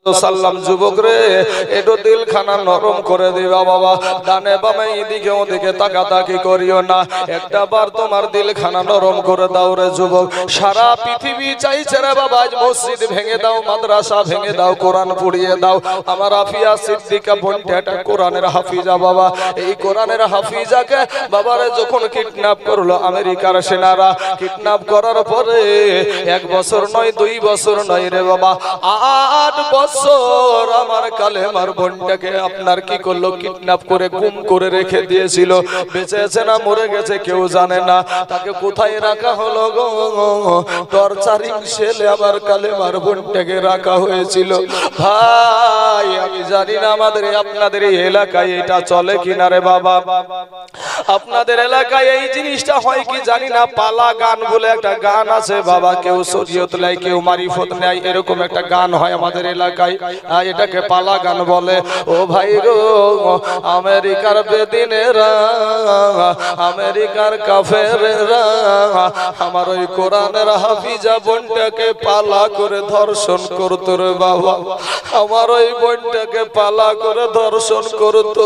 সাল্লাম যুবক রে একটু দিলখানা নরম করে দিবা বাবা, ডানে বামে এদিকে ওদিকে তাকাতাকি করিও না, একটা বার তোমার দিলখানা নরম করে দাও রে যুবক। সারা পৃথিবী চাইছে রে বাবা আজ মসজিদ ভেঙে দাও, মাদ্রাসা ভেঙে দাও, কোরআন পড়িয়ে দাও। আমার আফিয়া সিদ্দিকা বোনটা একটা কোরআনের হাফিজা বাবা, এই কোরআনের হাফিজাকে বাবারে যখন কিডন্যাপ করলো আমেরিকার সেনারা, কিডন্যাপ করার পরে 1 বছর নয় 2 বছর নয় রে বাবা 8 বছর আমার কালেমার বোনটাকে আপনার কি করলো, কিডন্যাপ করে গুম করে রেখে দিয়েছিল। বেঁচে আছে না মরে গেছে কেউ জানে না, তাকে কোথায় রাখা হলো গো, টর্চারিং সেলে আমার কালেমার বোনটাকে রাখা হয়েছিল। ভাই আমি জানি না আমাদের আপনাদের এই এলাকায় এটা চলে কিনা রে বাবা, আপনাদের এলাকায় এই জিনিসটা হয় কি জানি না। পালা গান বলে একটা গান আছে বাবা, কেউ শরীয়ত লাই কেউ মারিফত নেয়, এরকম একটা গান হয় আমাদের এলাকায়, এটাকে পালা গান বলে। ও ভাই গো আমেরিকার বেদিনেরা, আমেরিকার কাফেরেরা আমার ওই কোরআনের হাফিজা বোনটাকে পালা করে ধর্ষণ করতো রে বাবা, আমার ওই বোনটাকে পালা করে ধর্ষণ করতো।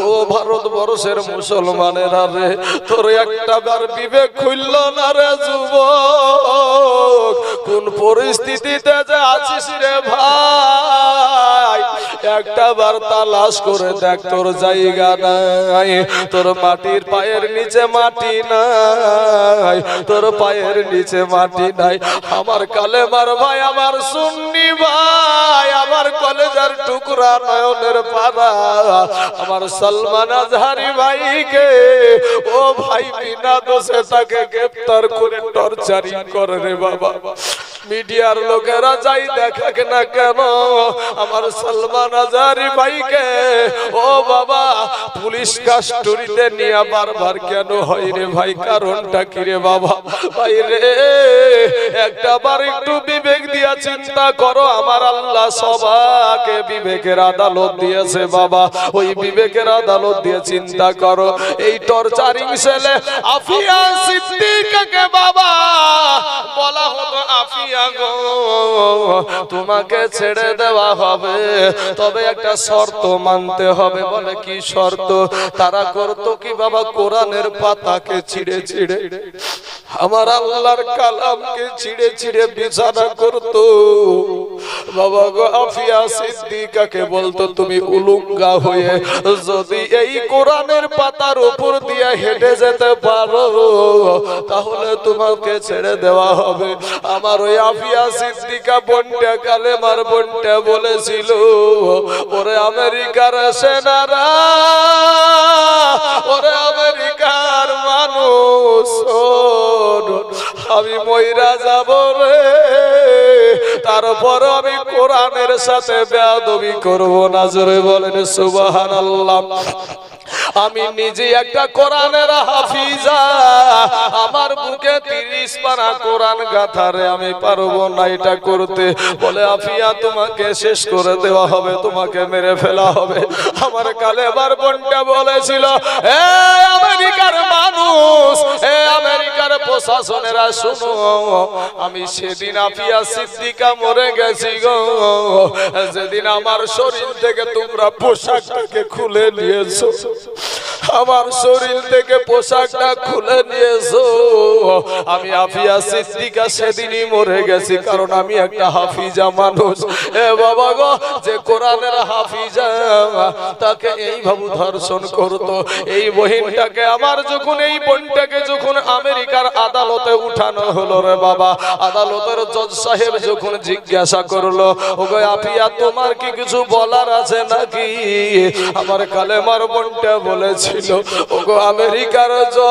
ও ভারতবর্ষের মুসলমানেরা রে, তোর একটা বার বিবেক খুলল না রে যুবক, কোন পরিস্থিতিতে যে আছিস রে ভাই, একটা বার তালাশ করে দেখ, তোর জায়গা নাই, তোর মাটির পায়ের নিচে মাটি নাই, তোর পায়ের নিচে মাটি নাই। আমার কালেমার ভাই, আমার সুন্নি ভাই, আমার কলেজের টুকরা নয়নের পারা, আমার সলমান আজহারি ভাইকে ও ভাই বিনা দোষে তাকে গ্রেফতার করে টর্চারিং করে রে বাবা। মিডিয়ার লোকেরা যাই দেখাক না কেন, আমার সলমান আজহারি ভাইকে ও বাবা পুলিশ কাস্টডিতে নিয়ে বারবার কেন হয় রে ভাই, কারণটা কি রে বাবা? ভাই রে একটা বার একটু বিবেক দিয়া চিন্তা করো, আমার আল্লাহ সবাইকে বিবেকের আদালত দিয়েছে বাবা, ওই বিবেকের আদালত দিয়ে চিন্তা করো। এই টর্চারিং সেলে আফিয়া সিদ্দিকাকে বাবা বলা হতো, আফিয়া গো তোমাকে ছেড়ে দেওয়া হবে, তবে একটা শর্ত মানতে হবে। বলে কি শর্ত? তারা করতো কি বাবা, কোরআনের পাতাকে ছিঁড়ে ছিঁড়ে, আমার আল্লাহর কালামকে ছিঁড়ে ছিঁড়ে বিছানা করতো বাবা গো। আফিয়া সিদ্দিকাকে বলতো তুমি উলঙ্গা হয়ে যদি এই কোরআনের পাতার উপর দিয়ে হেঁটে যেতে পারো তাহলে তোমাকে ছেড়ে দেওয়া হবে। আমার ওই আফিয়া সিদ্দিকা বোনটা, কালেমার বোনটা বলেছিল, ওরে আমেরিকার সেনারা, ওরে আমেরিকার মানুষ, আমি মইরা যাব রে, তারপর আমি কোরআনের সাথে বেয়াদবি করব না। জোরে বলেন সুবহানাল্লাহ। আমি নিজে একটা কোরআনের হাফিজা, আমার বুকে 30 পারা কোরআন গাথারে আমি পারবো না এটা করতে। বলে আফিয়া তোমাকে শেষ করে দেওয়া হবে, তোমাকে মেরে ফেলা হবে। আমার কালেমার বোনটা বলেছিল, এ আমেরিকার মানুষ, এ আমেরিকার প্রশাসনেরা শুনো, আমি সেদিন আফিয়া সিদ্দিকা মরে গেছি গো, যেদিন আমার শরীর থেকে তোমরা পোশাকটাকে খুলে নিয়েছো, আমার শরীর থেকে পোশাকটা খুলে নিয়েছো, আমি আফিয়া সিদ্দিকা সেদিনই মরে গেছি, কারণ আমি একটা হাফিজা মানুষ। এ বাবা গো, যে কোরআনের হাফিজা তাকে এইভাবে ধর্ষণ করতো। এই বহিনটাকে আমার যখন, এই বোনটাকে যখন আমেরিকার আদালতে উঠানো হলো রে বাবা, আদালতের জজ সাহেব যখন জিজ্ঞাসা করলো, ওগো আফিয়া তোমার কি কিছু বলার আছে নাকি? আমার কালেমার বোনটা বলেছিল, ওগো আমেরিকার জজ,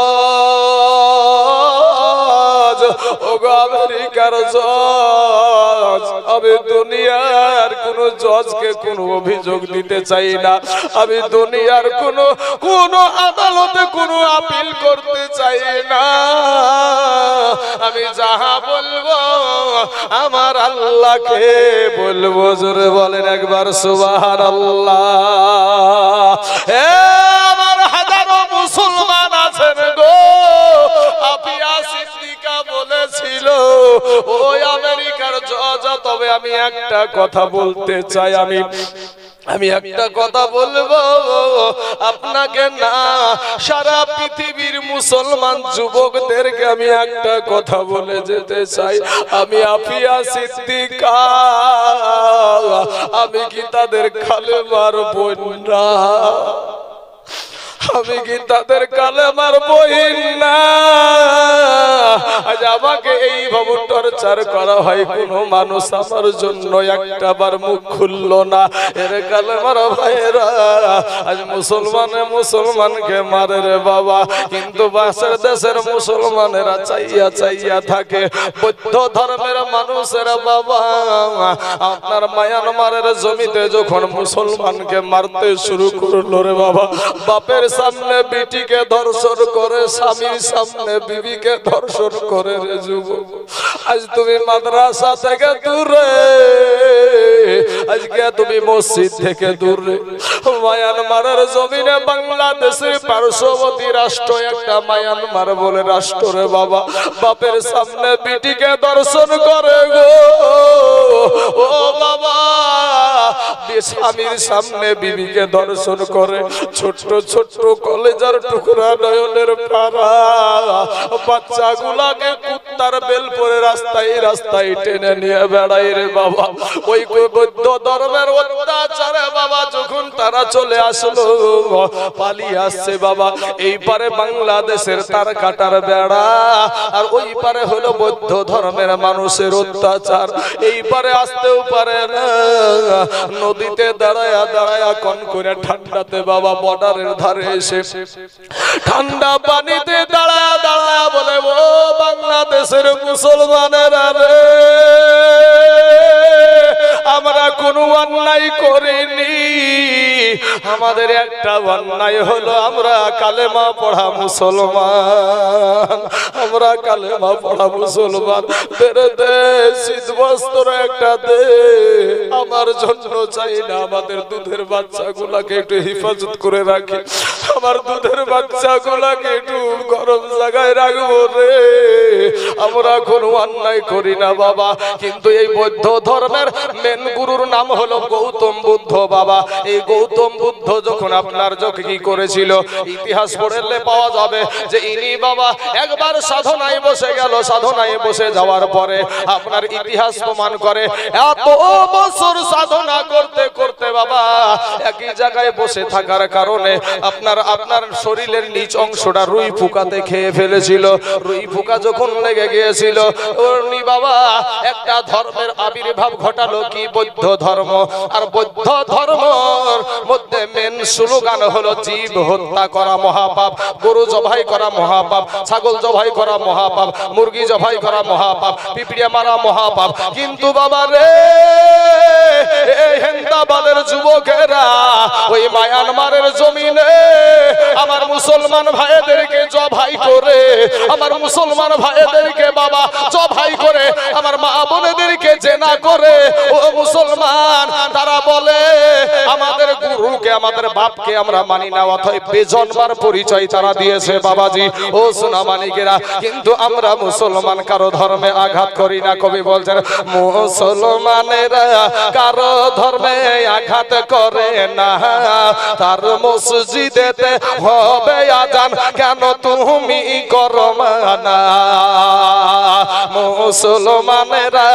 ওগো আমেরিকার জজ, আমি দুনিয়ার কোন জজকে কোন অভিযোগ দিতে চাই না, আমি দুনিয়ার কোন আদালতে কোন আপিল করতে চাই না, আমি যাহা বলবো আমার আল্লাহকে বলবো। জোরে বলেন একবার সুবহানাল্লাহ। আমার হাজারো মুসলমান আছেন গো, আফিয়া সিদ্দিকা বলেছিল ওই আমেরিকার জজ, তবে আমি একটা কথা বলতে চাই, আমি একটা কথা বলবো আপনাকে না, সারা পৃথিবীর মুসলমান যুবকদেরকে আমি একটা কথা বলে যেতে চাই। আমি আফিয়া সিদ্দিকা, আমি কি তাদের কালেমার বোন না? আমি কি তাদের কালেমার বোন না? আজ আমাকে এইভাবে টর্চার করা হয়, কোনো মানুষ আমার জন্য একটা বার মুখ খুললো না। এর কালেমার ভাইরা, আজ মুসলমানকে মারে রে বাবা, কিন্তু পাশের দেশের মুসলমানেরা চাইয়া চাইয়া থাকে। বৌদ্ধ ধর্মের মানুষেরা বাবা, আপনার মায়ানমারের জমিতে যখন মুসলমানকে মারতে শুরু করলো রে বাবা, বাপের সামনে বিটিকে ধর্ষণ করে, স্বামীর সামনে বিবিকে ধর্ষণ করে রে যুবক। আজ তুমি মাদ্রাসা থেকে দূরে, আজকে তুমি মসজিদ থেকে দূরে। মায়ানমারের জমিনে বাংলাদেশের পার্শ্ববর্তী রাষ্ট্র একটা মায়ানমার বলে রাষ্ট্র রে বাবা, বাপের সামনে বিটিকে ধর্ষণ করে গো। ও বাবা, স্বামীর সামনে বিবিকে ধর্ষণ করে। ছোট্ট ছোট্ট কলেজার টুকরা নয়নের পারা বাচ্চাগুলাকে কুত্তার বেল পরে রাস্তায় রাস্তায় টেনে নিয়ে বেড়াই রে বাবা। ওই বৌদ্ধ ধর্মের অত্যাচারে বাবা যখন তারা চলে আসলো, পালিয়ে আসছে বাবা, এই পারে বাংলাদেশের তার কাটার বেড়া, আর ওই পারে হলো বৌদ্ধ ধর্মের মানুষের অত্যাচার। এই পারে আসতেও পারে না, নদীতে দাঁড়ায়া দাঁড়ায়া কন করে ঠান্ডাতে বাবা বর্ডারের ধারে এসে ঠান্ডা পানিতে দাঁড়ায়া দাঁড়ায়া বলে, ও বাংলাদেশের মুসলমানেরা রে, আমরা কোনো অন্যায় করিনি, আমাদের একটা অন্যায় হলো আমরা কালেমা পড়া মুসলমান, আমরা কালেমা পড়া মুসলমান। দে শীত বস্ত্র একটা দে, আমার জন্য চাই না, আমাদের দুধের বাচ্চাগুলাকে একটু হেফাজত করে রাখি, আমার দুধের বাচ্চাগুলাকে একটু গরম জায়গায় রাখবো রে, আমরা কোনো অন্যায় করি না বাবা। কিন্তু এই বৌদ্ধ ধর্মের মেন গুরুর নাম হলো গৌতম বুদ্ধ বাবা। এই গৌতম বুদ্ধ যখন আপনার কি করেছিল, ইতিহাস পড়লে পাওয়া যাবে যে ইনি বাবা একবার সাধনায় বসে গেল। সাধনায় বসে যাওয়ার পরে আপনার ইতিহাস প্রমাণ করে এত বছর সাধনা করতে করতে বাবা একই জায়গায় বসে থাকার কারণে আপনার শরীরের নিচ অংশটা রুই পোকাতে খেয়ে ফেলেছিল। রুই পোকা যখন লেগে গিয়েছিল, উনি বাবা একটা ধর্মের আবির্ভাব ঘটালো, কি বৌদ্ধ ধর্ম। আর বৌদ্ধ ধর্মের মধ্যে মেন স্লোগান হলো জীব হত্যা করা মহাপাপ, গরু জবাই করা মহাপাপ, ছাগল জবাই করা মহাপাপ, মুরগি জবাই করা মহাপাপ, পিঁপড়ে মারা মহাপাপ। কিন্তু বাবা রে, এই হেন্দাবাদের যুবকেরা ওই মায়ানমারের জমিনে আমার মুসলমান ভাইদেরকে জবাই করে, আমার মুসলমান ভাইদেরকে বাবা জবাই করে, আমার মা বোনেদেরকে জেনা করে। ও মুসলমান, তারা বলে আমাদের গুরুকে আমাদের বাপকে আমরা মানি না, অথবা বেজন্মার পরিচয় তারা দিয়েছে বাবাজি। ও সোনা মানিকেরা, কিন্তু আমরা মুসলমান কারো ধর্মে আঘাত করি না। কবি বলছেন মুসলমানেরা কারো ধর্মে আঘাত করে না, তার মসজিদেতে হবে আজান কেন তুমি করো মানা। মুসলমানেরা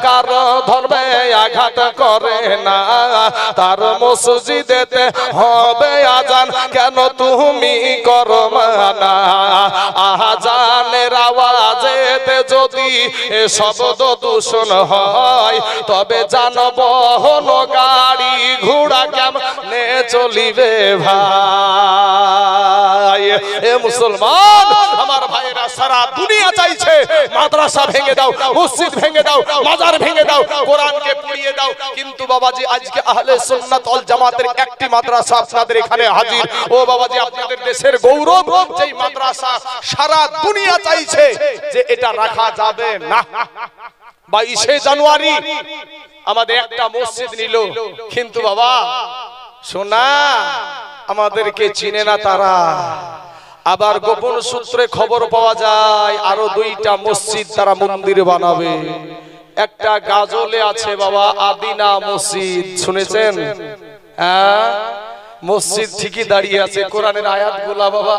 কারো ধর্মে আঘাত করে না, তার মসজিদেতে হবে আজান কেন তুমি করো মানা। আজানের আওয়াজেতে যদি শব্দ দূষণ হয়, তবে যানবাহন গাড়ি ঘোড়া কেমনে চলিবে ভাই। এ মুসলমান আমার ভাইরা, সারা দুনিয়া চাইছে মাদ্রাসা ভেঙে দাও, মসজিদ ভেঙে দাও, মাজার ভেঙে দাও, কোরআনকে পুড়িয়ে দাও। কিন্তু বাবাজি আজকে আহলে সুন্নাত ওয়াল জামাতের একটি মাদ্রাসা আপনাদের এখানে হাজির। ও বাবাজি, আপনাদের দেশের গৌরব, যেই মাদ্রাসা সারা দুনিয়া চাইছে যে এটা রাখা যাবে না। 22শে জানুয়ারি আমাদের একটা মসজিদ নিল, কিন্তু বাবা শোনা আমাদেরকে চিনে না তারা। আবার গোপন সূত্রে খবর পাওয়া যায় আরো 2টা মসজিদ তারা মন্দির বানাবে। একটা গাজলে আছে বাবা, আদিনা মসজিদ, শুনেছেন? হ্যাঁ, মসজিদ ঠিকই দাঁড়িয়ে আছে, কোরআনের আয়াতগুলা বাবা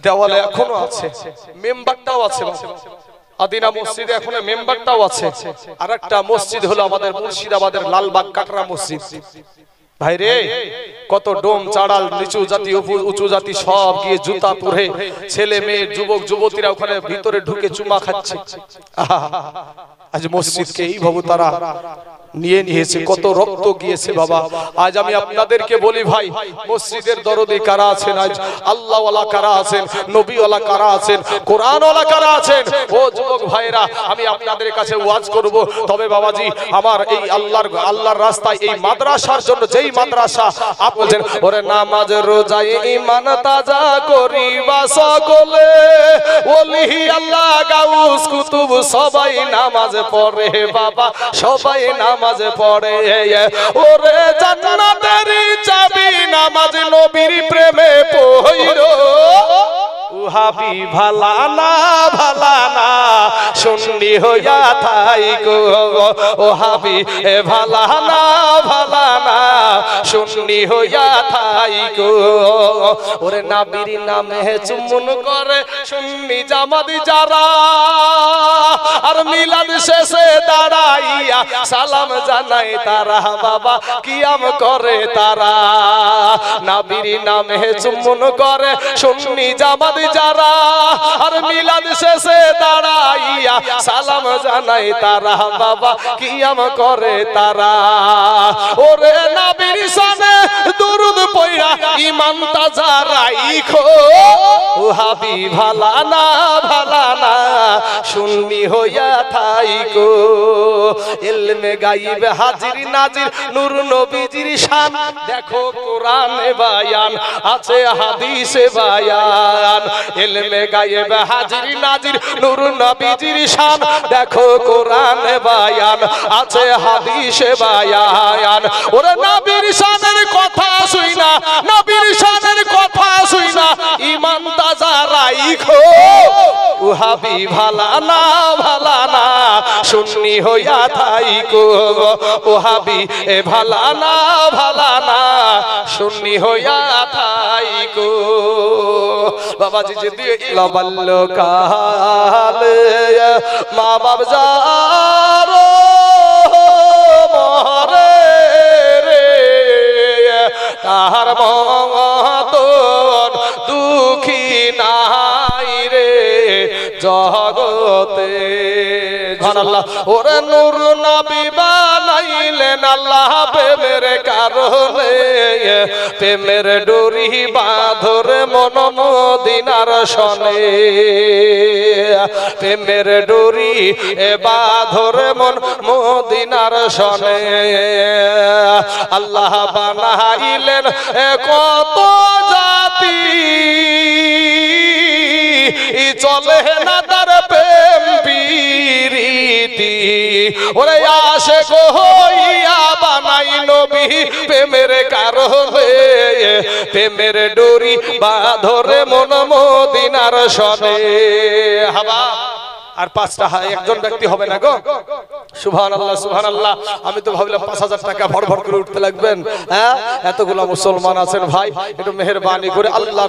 দেওয়ালে এখনো আছে, মেম্বারটাও আছে বাবা। আদিনা মসজিদে এখন মেম্বারটাও আছে। আর একটা মসজিদ হলো আমাদের মুর্শিদাবাদের লালবাগ কাটরা মসজিদ। ভাইরে, কত ডোম চাড়াল, নিচু জাতি উঁচু জাতি সব গিয়ে জুতা পরে, ছেলে মেয়ে যুবক যুবতীরা ওখানে ভিতরে ঢুকে চুমা খাচ্ছে। আজ মসজিদকে এইভাবে তারা নিয়ে নিয়েছে, কত রক্ত গিয়েছে বাবা। আজ আমি আপনাদেরকে বলি ভাই, মসজিদের দরদি কারা আছেন? আজ আল্লাহওয়ালা কারা আছেন? নবীওয়ালা কারা আছেন? কোরআনওয়ালা কারা আছেন? ও যুবক ভাইরা, আমি আপনাদের কাছে ওয়াজ করব। তবে বাবাজি আমার এই আল্লাহর রাস্তায় এই মাদ্রাসার জন্য, যেই মাদ্রাসা আপনি বলছেন ওরে নামাজ রোজা ঈমান তাজা করিবা সকলে, ওলি আল্লাহ গাউস কুতুব সবাই নামাজ পড়ে বাবা, সবাই নামাজ পড়ে। ওরে জান্নাতের চাবি নামাজ, নবীর প্রেমে পড়ো। উহাবি ভালা না ভালা না সুন্নি হইয়া থাইকো, ওহাবি ভালা না ভালা না সুন্নি হইয়া থাইকো। ওরে নবীর নামে চুম্বন করে সুন্নি জামাত যারা, আর মিলাদ শেষে দাঁড়াইয়া সালাম জানাই তারা বাবা, কিয়াম করে তারা। নবীর নামে চুম্বন করে সুন্নি জামাত যারা, আর মিলাদ শেষে দাঁড়াইয়া সালাম জানাই তারা বাবা, কিয়াম করে তারা। ওরে নবীর শানে দুরুদ পড়া ঈমান তাজা রাইখো, ওহাবি ভালা না ভালা না সুন্নি হইয়া থাইকো। ইলমে গায়ব হাজির নাজির নূর নবীজির শান, দেখো কোরআনে বায়ান আছে হাদিসে বায়ান। ইলমে গায়ব হাজির নাজির নূর নবীজির শান, দেখো কোরআনে বায়ান আছে হাদিসে বায়ান। ওরে নবীর শানের কথা শুইনা, নবীর শানের কথা শুইনা ঈমান তাজা রাইখো, উহাবি ভালা না ভালা না সুন্নি হইয়া থাইকো, ওহাবি ভালা না ভালা না সুন্নি হইয়া থাইকো। বাবাজি যদি লবাল্য কালে মা বাপ যারো মরে রে, তাহার মতন দুঃখী নাই রে জগতে। আল্লাহ ওরে নূর নবী বানাইলেন আল্লাহ প্রেমের কারণে, প্রেমের ডোরি বাঁধরে মন মদিনার সনে, প্রেমের ডোরি বাঁধরে মন মদিনার সনে। আল্লাহ বানাইলেন কত জাতি, চলে না তার প্রেম প্রীতি। ওরে আশিক হইয়া বানাই নবী প্রেমের কারণে, প্রেমের ডোরি বাঁধরে মন মদিনার সনে। হাবা আর পাঁচটা একজন ব্যক্তি হবে না গো। সুবহানাল্লাহ সুবহানাল্লাহ। আমি তো ভাবলাম 5000 টাকা ভর ভর করে উঠতে লাগবেন। হ্যাঁ, এতগুলো মুসলমান আছেন ভাই, একটু মেহেরবানি করে আল্লাহ